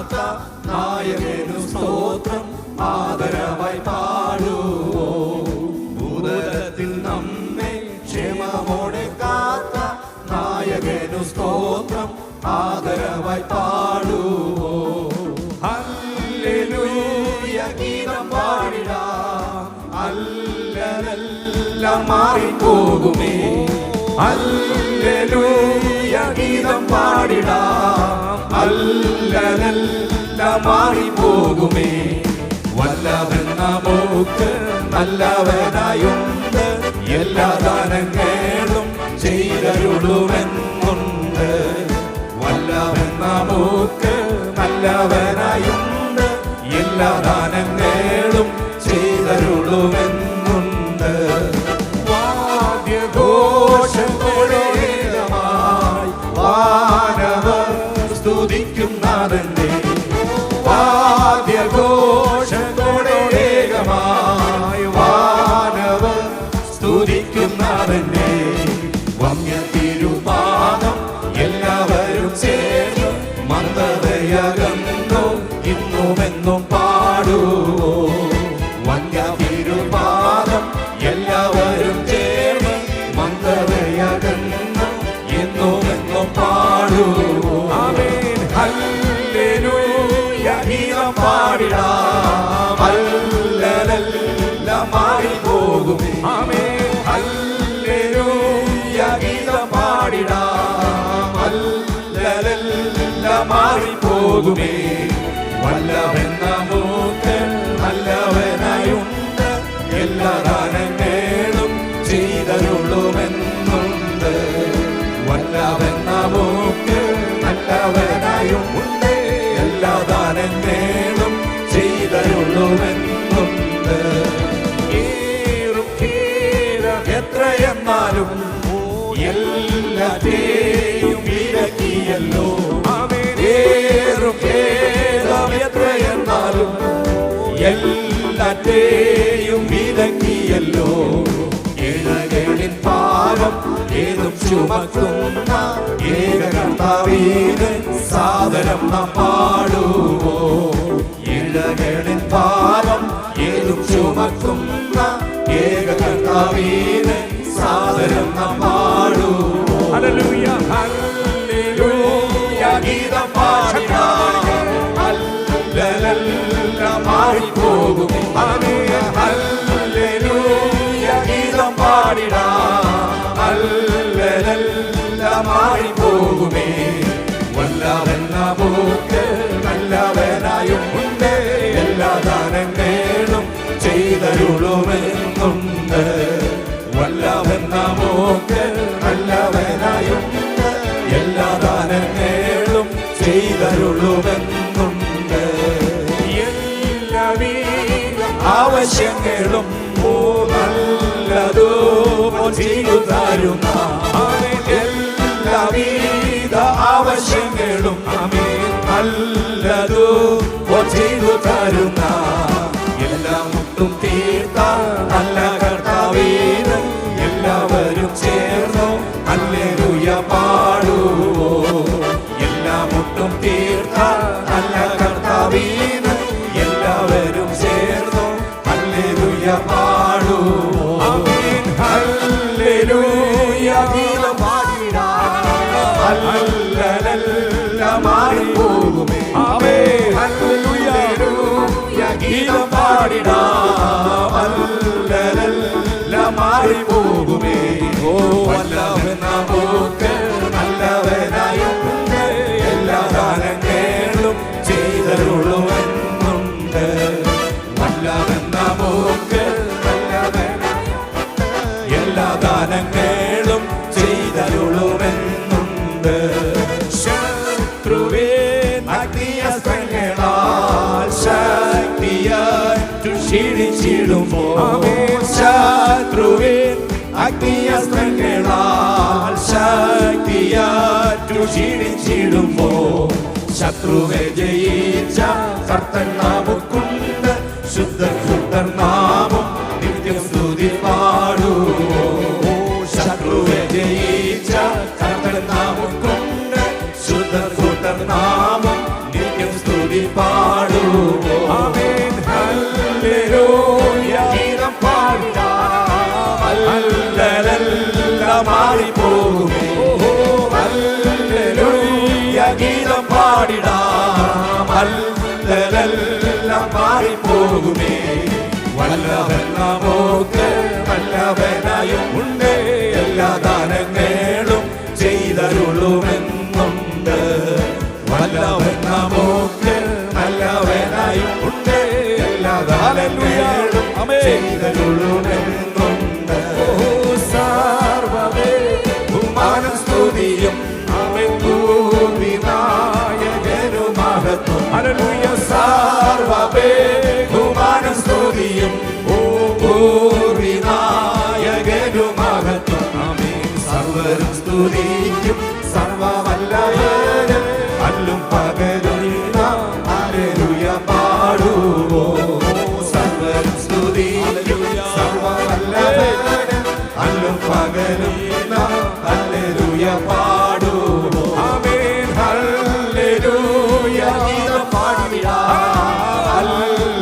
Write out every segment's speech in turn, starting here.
കാത്ത നായകനു സ്തോത്രം ആദരവായി പാടുവോ. ഭൂതലത്തിൽ നമ്മെ ക്ഷേമമോടെ കാത്ത നായകനു സ്തോത്രം ആദരവായി പാടുവോ. ഹല്ലേലൂയ ഗീതം പാടിടാം, അല്ലലെല്ലാം മാറിപ്പോകുമേ. ഹല്ലേലൂയ ഗീതം പാടിടാം, അല്ലലെല്ലാം മാറിപ്പോകുമേ. വല്ലവൻ നമുക്ക് നല്ലവനായുണ്ട്, എല്ലാ ദാനങ്ങളും ചെയ്തരുളുമെന്നുണ്ട്. വല്ലവൻ നമുക്ക് നല്ലവനായുണ്ട്, എല്ലാ ദാനങ്ങളും ചെയ്തരുളുമെന്നുണ്ട്. വാദ്യഘോഷഘോഷമായി വാനവർ സ്തുതിക്കുന്നതന്റെ, വാദ്യഘോഷഘോഷമായി വാനവർ സ്തുതിക്കുന്നതന്റെ വന്യ തിരുപാദം എല്ലാവരും ചേർന്ന് മന്ദതയകന്നു ഇന്നുമെന്നും പാടുവോ. വന്യ തിരുപാദം എല്ലാവരും ചേർന്ന് മന്ദതയകന്നു എന്നുമെന്നും പാടുവോ. ആമേൻ. ഹല്ലേലൂയ ഗീതം പാടിടാം, അല്ലലെല്ലാം മാറിപ്പോകുമേ. ആമേൻ. ഹല്ലേലൂയ ഗീതം പാടിടാം, അല്ലലെല്ലാം മാറിപ്പോകുമേ. വല്ലവൻ നമുക്ക് നല്ലവനായുണ്ട്, എല്ലാ ദാനങ്ങളും ചെയ്തരുളുമെന്നുണ്ട്. വല്ലവൻ നമുക്ക് നല്ലവനായുണ്ട്, എല്ലാ ദാനങ്ങളും ചെയ്തരുളുമെന്നുണ്ട്. എത്രയെന്നാലും എല്ലാറ്റേയും വിലക്കിയല്ലോ. എത്രയെന്നാലും എല്ലാറ്റേയും വിലക്കിയല്ലോ. ഇഴകളിൻ പാപം ഏതും ചുമക്കുന്ന ഏക കർത്താവിന് സാദരം നാം പാടുവോ. ഇഴകളിൻ പാപം ഏതും ചുമക്കുന്ന ഏക കർത്താവിന് സാദരം നാം പാടുവോ. ഹല്ലേലൂയ ഹല്ലേലൂയ ഗീതം പാടിടാം, അല്ലലെല്ലാം മാറിപ്പോകുമേ. ഹല്ലേലൂയ ഹല്ലേലൂയ ഗീതം പാടിടാം, അല്ലലെല്ലാം മാറിപ്പോകുമേ. വല്ലവൻ നമുക്ക് നല്ലവനായുണ്ട്, എല്ലാ ദാനങ്ങളും ചെയ്തരുളുമെന്നുണ്ട്. വല്ലവൻ നമുക്ക് നല്ലവനായുണ്ട്, എല്ലാ ദാനങ്ങളും ചെയ്തരുളുമെന്നുണ്ട്. എല്ലാവിധ ആവശ്യങ്ങളും നല്ലതുപോലെ ചെയ്തു തരുന്ന, എല്ലാവിധ ആവശ്യങ്ങളും നല്ലതുപോലെ ചെയ്തു തരുന്ന, എല്ലാം മുട്ടും തീർത്ത നല്ല കർത്താവിന് എല്ലാവരും ചേർന്നു ഹല്ലേലൂയ പാടുവോ. എല്ലാം മുട്ടും തീർത്ത നല്ല കർത്താവിന് എല്ലാവരും ചേർന്നു ഹല്ലേലൂയ പാടുവോ. ഹല്ലേലൂയ ഗീതം പാടിടാം, അല്ലലെല്ലാം മാറിപ്പോകുമേ. ഹല്ലേലൂയ ഗീതം പാടിടാം, അല്ലലെല്ലാം മാറിപ്പോകുമേ. ഓ വല്ലവൻ നമുക്ക് നല്ലവനായുണ്ട്, എല്ലാ ദാനങ്ങളും ചെയ്തരുളുമെന്നുണ്ട്. വല്ലവൻ നമുക്ക് നല്ലവനായുണ്ട്, എല്ലാ ദാനങ്ങളും ചെയ്തരുളുമെന്നുണ്ട്. ശത്രുവിൻ അഗ്നിയസ്ത്രങ്ങളാൽ ശക്തിയാറ്റു ക്ഷീണിച്ചിടുമ്പോൾ, ശത്രുവിൻ അഗ്നിയസ്ത്രങ്ങളാൽ ശക്തിയാറ്റു ക്ഷീണിച്ചിടുമ്പോൾ, ശത്രുവെ ജയിച്ച കർത്തൻ നമുക്കുണ്ട്, ശുദ്ധർ നാമം നിത്യം സ്തുതി പാടുവോ. ശത്രുവെ ജയിച്ച കർത്തൻ നമുക്കുണ്ട്, ശുദ്ധർ നാമം നിത്യം സ്തുതി പാടിടാം. അല്ലലെല്ലാം മാറിപ്പോകുമേ. വല്ലവൻ നമുക്ക് വല്ലവനായും ഉണ്ട്. എല്ലാ ദാനങ്ങളും ചെയ്തരുളുമെന്നുണ്ട്. വല്ലവൻ നമുക്ക് നല്ലവനായും ഉണ്ട്. എല്ലാ ദാനങ്ങളും ചെയ്തരുളുമെന്നുണ്ട്. സർവ്വമേ ബഹുമാനം സ്തുതിയും വിനായകനു മഹത്വം. ഹല്ലേലൂയ. സർവ്വമേ ബഹുമാനം സ്തുതിയും വിനായകനു മഹത്വം. ആമേൻ. സർവ്വരും സ്തുതിക്കും സർവ്വവല്ലഭനും അല്ലും പകലും ഹല്ലേലൂയ പാടുവോ. സർവ്വരും സ്തുതിക്കും സർവ്വവല്ലഭനും അല്ലും പകലും ഹല്ലേലൂയ പാടുവോ. ആമേൻ. ഹല്ലേലൂയ ഗീതം പാടിടാം.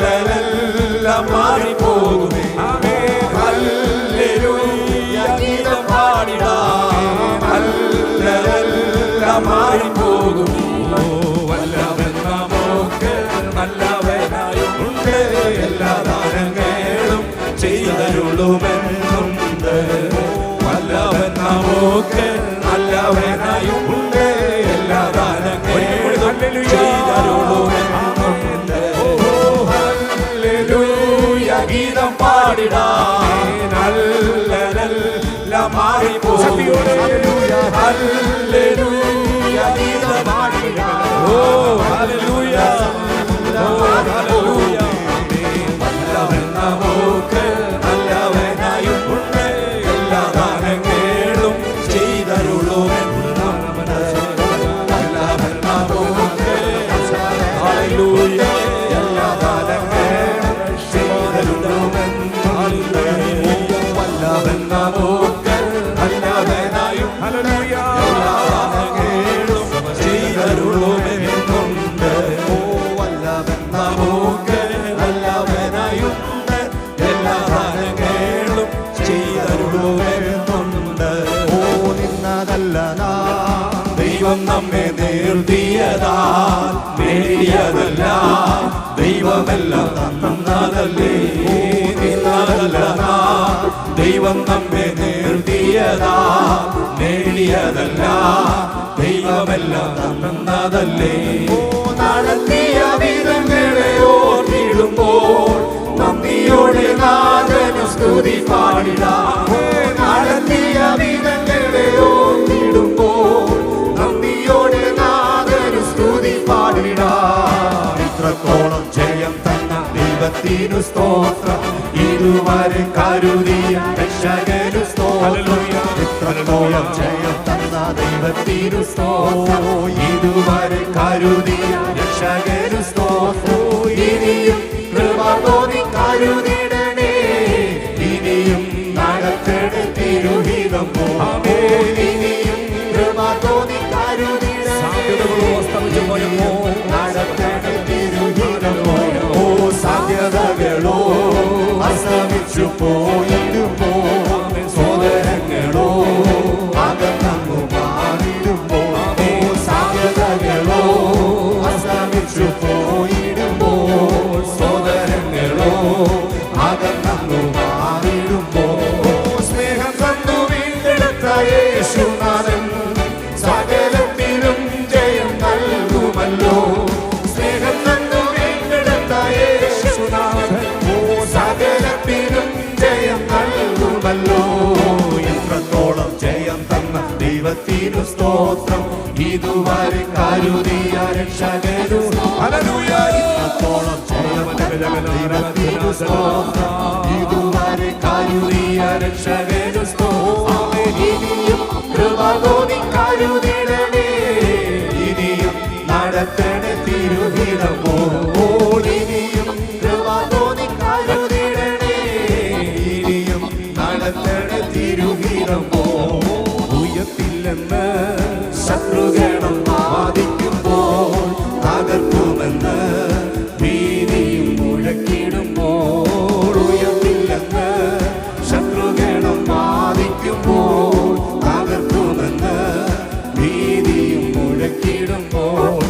അല്ലലെല്ലാം മാറിപ്പോകുമേ. ആമേൻ. ഹല്ലേലൂയ ഗീതം പാടിടാം. അല്ലലെല്ലാം മാറിപ്പോകുമേ. വല്ലവൻ നമുക്ക് നല്ലവനായും ഉണ്ട്. എല്ലാ ദാനങ്ങളും ചെയ്തരുളുമെന്നുണ്ട്. വല്ലവൻ നമുക്ക് നല്ലവനായും ഉണ്ട്. എല്ലാ ദാനങ്ങളും ചെയ്തരുളുമെന്നുണ്ട്. ഹല്ലേലൂയ ഗീതം പാടിടാം. അല്ലലെല്ലാം മാറിപ്പോകുമേ. ഹല്ലേലൂയ ഗീതം പാടിടാം. ഓ ഹല്ലേലൂയ. ഓ ഹല്ലേലൂയ. വല്ലവൻ നമുക്ക് നല്ലവനായും ഉണ്ട്. എല്ലാ ദാനങ്ങളും ചെയ്തരുളുമെന്നുണ്ട്. വല്ലവൻ നമുക്ക് ഹല്ലേലൂയ എല്ലാ ദാനങ്ങളും ചെയ്തരുളുമെന്നുണ്ട്. വല്ലവൻ നമുക്ക് നല്ലവനായും ഹല്ലേലൂയ എല്ലാ ദാനങ്ങളും ചെയ്തരുളുമെന്നുണ്ട്. ഓ വല്ലവൻ നമുക്ക് നല്ലവനായുണ്ട്. എല്ലാ ദാനങ്ങളും ചെയ്തരുളുമെന്നുണ്ട്. ഓ നിന്നതല്ല ദൈവം നമ്മെ നേർത്തിയതാ. നേടിയതല്ല ദൈവമെല്ലാം തന്നതല്ലേ. നിന്നതല്ല ദൈവം നമ്മെ നേർത്തിയതാ. നേടിയതല്ല ദൈവമെല്ലാം തന്നതല്ലേ. നടത്തിയ വിധങ്ങളെ ഓർത്തിടുമ്പോൾ നന്ദിയോടെ നാഥനു സ്തുതി പാടിടാം. നടത്തിയ വിധങ്ങളെ ഓർത്തിടുമ്പോൾ നന്ദിയോടെ നാഥനു സ്തുതി പാടിടാം. ഇത്രത്തോളം ജയം തന്ന ദൈവത്തിനു സ്തോത്രം. ഇതുവരെ കരുതിയ രക്ഷകനു സ്തോത്രം. ഇത്രത്തോളം ജയം തന്ന ദൈവത്തിനു സ്തോത്രം. ഇതുവരെ കരുതിയ രക്ഷകനു സ്തോത്രം. ഇനിയും കൃപ തോന്നി കരുതിടണേ. ഇനിയും നടത്തണേ തിരുഹിതം പോലെ. ഇനിയും കൃപ തോന്നി കരുതിടണേ. നടത്തണേ തിരുഹിതം പോലെ. ഓ സാധ്യതകളോ അസ്തമിച്ചു പോയിടുമ്പോ. സോദരങ്ങളോ അകന്നു മാറിടുമ്പോ. ഓ സാധ്യതകളോ അസ്തമിച്ചു പോയിടുമ്പോ. സോദരങ്ങളോ അകന്നു മാറിടുമ്പോ. സ്നേഹം തന്നു വീണ്ടെടുത്ത യേശുനാഥൻ സകലത്തിലും ജയം നൽകുമല്ലോ. സ്നേഹം തന്നു വീണ്ടെടുത്ത യേശുനാഥൻ സകലത്തിലും ജയം നൽകുമല്ലോ. എത്രത്തോളം ജയം തന്ന ദൈവത്തിനു സ്തോത്രം. ഇതുവരെ കരുതിയ രക്ഷകനു ഹല്ലേലൂയ. എത്രത്തോളം ജയം തന്ന ദൈവത്തിനു സ്തോത്രം. ഇതുവരെ കരുതിയ രക്ഷകനു സ്തോത്രം. ഇനിയും കൃപ തോന്നി കരുതിടണേ. ഇനിയും നടത്തണേ തിരുഹിതം പോലെ. ഇനിയും കൃപ തോന്നി കരുതിടണേ. ഇനിയും നടത്തണേ തിരുഹിതം പോലെ. ഉയർത്തില്ലെന്ന് ശത്രുഗണം വാദിക്കുമ്പോൾ തകർക്കുമെന്ന് ഭീതിയും മുഴക്കിടുമ്പോൾ. ഉയർത്തില്ലെന്ന് ശത്രുഗണം വാദിക്കുമ്പോൾ തകർക്കുമെന്ന് ഭീതിയും മുഴക്കിടുമ്പോൾ.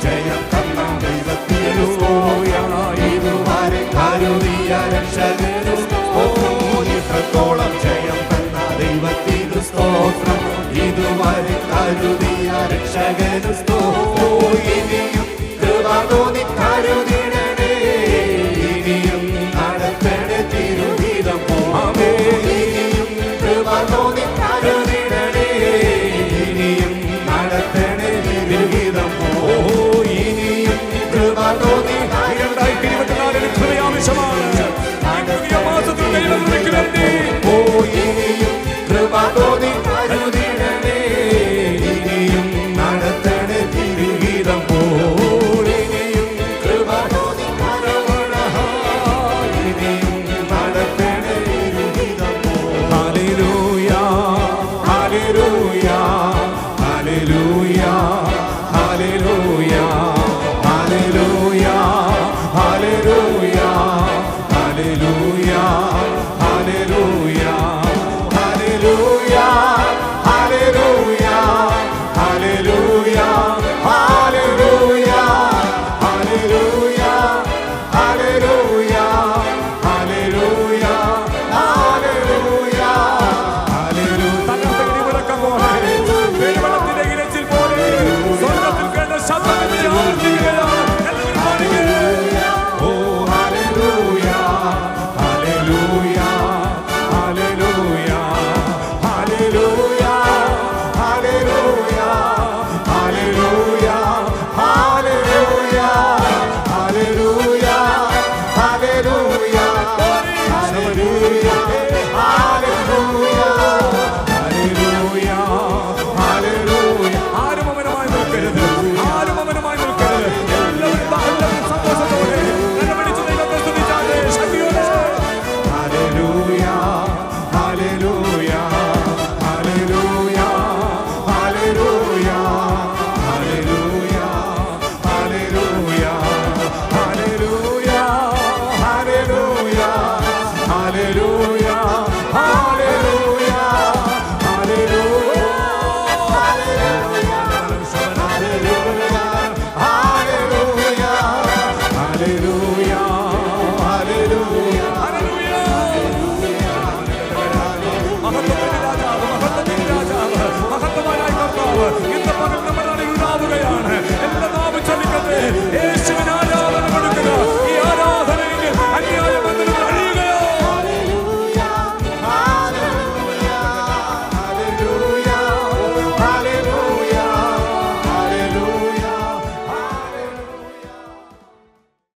ജയം തന്ന ദൈവത്തിനു സ്തോത്രം. ഇതുവരെ കരുതിയ രക്ഷകനു സ്തോത്രം. ഇത്രത്തോളം ജയം തന്ന ദൈവത്തിനു സ്തോത്രം. ഇതുവരെ കരുതിയ രക്ഷകനു സ്തോത്രം. ഇനിയും കൃപ തോന്നി കരുതിട